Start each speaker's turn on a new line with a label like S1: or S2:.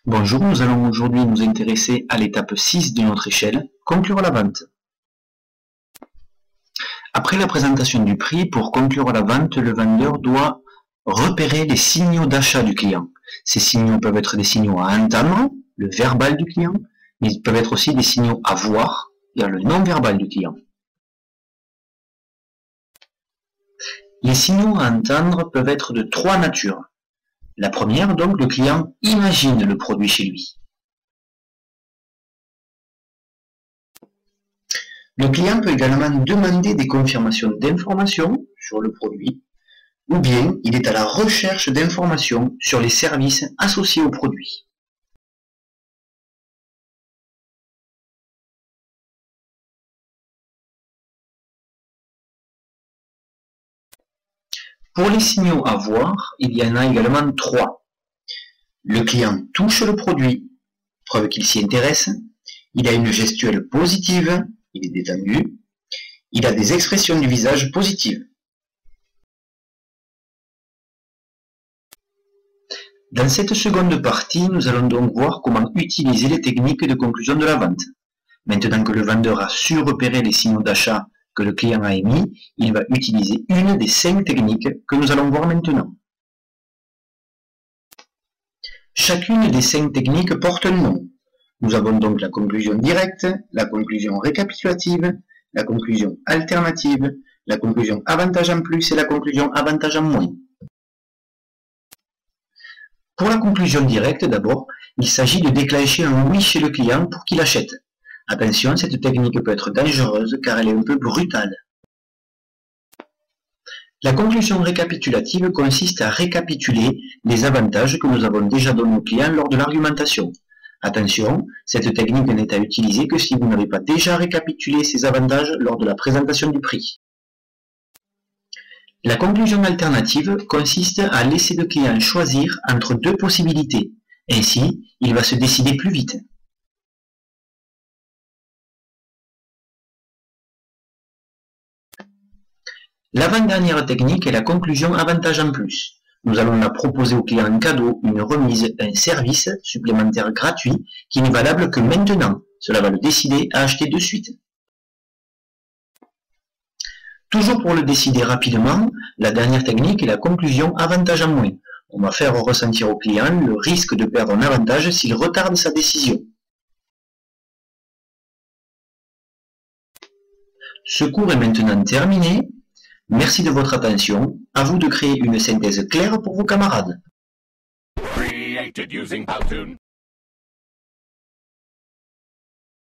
S1: Bonjour, nous allons aujourd'hui nous intéresser à l'étape 6 de notre échelle, conclure la vente. Après la présentation du prix, pour conclure la vente, le vendeur doit repérer les signaux d'achat du client. Ces signaux peuvent être des signaux à entendre, le verbal du client, mais ils peuvent être aussi des signaux à voir, le non-verbal du client. Les signaux à entendre peuvent être de trois natures. La première, donc, le client imagine le produit chez lui. Le client peut également demander des confirmations d'informations sur le produit, ou bien il est à la recherche d'informations sur les services associés au produit. Pour les signaux à voir, il y en a également trois. Le client touche le produit, preuve qu'il s'y intéresse, il a une gestuelle positive, il est détendu, il a des expressions du visage positives. Dans cette seconde partie, nous allons donc voir comment utiliser les techniques de conclusion de la vente. Maintenant que le vendeur a su repérer les signaux d'achat que le client a émis, il va utiliser une des 5 techniques que nous allons voir maintenant. Chacune des 5 techniques porte un nom. Nous avons donc la conclusion directe, la conclusion récapitulative, la conclusion alternative, la conclusion avantage en plus et la conclusion avantage en moins. Pour la conclusion directe, d'abord, il s'agit de déclencher un oui chez le client pour qu'il achète. Attention, cette technique peut être dangereuse car elle est un peu brutale. La conclusion récapitulative consiste à récapituler les avantages que nous avons déjà donnés au client lors de l'argumentation. Attention, cette technique n'est à utiliser que si vous n'avez pas déjà récapitulé ces avantages lors de la présentation du prix. La conclusion alternative consiste à laisser le client choisir entre deux possibilités. Ainsi, il va se décider plus vite. L'avant-dernière technique est la conclusion avantage en plus. Nous allons la proposer au client en cadeau, une remise, un service supplémentaire gratuit qui n'est valable que maintenant. Cela va le décider à acheter de suite. Toujours pour le décider rapidement, la dernière technique est la conclusion avantage en moins. On va faire ressentir au client le risque de perdre un avantage s'il retarde sa décision. Ce cours est maintenant terminé. Merci de votre attention. À vous de créer une synthèse claire pour vos camarades.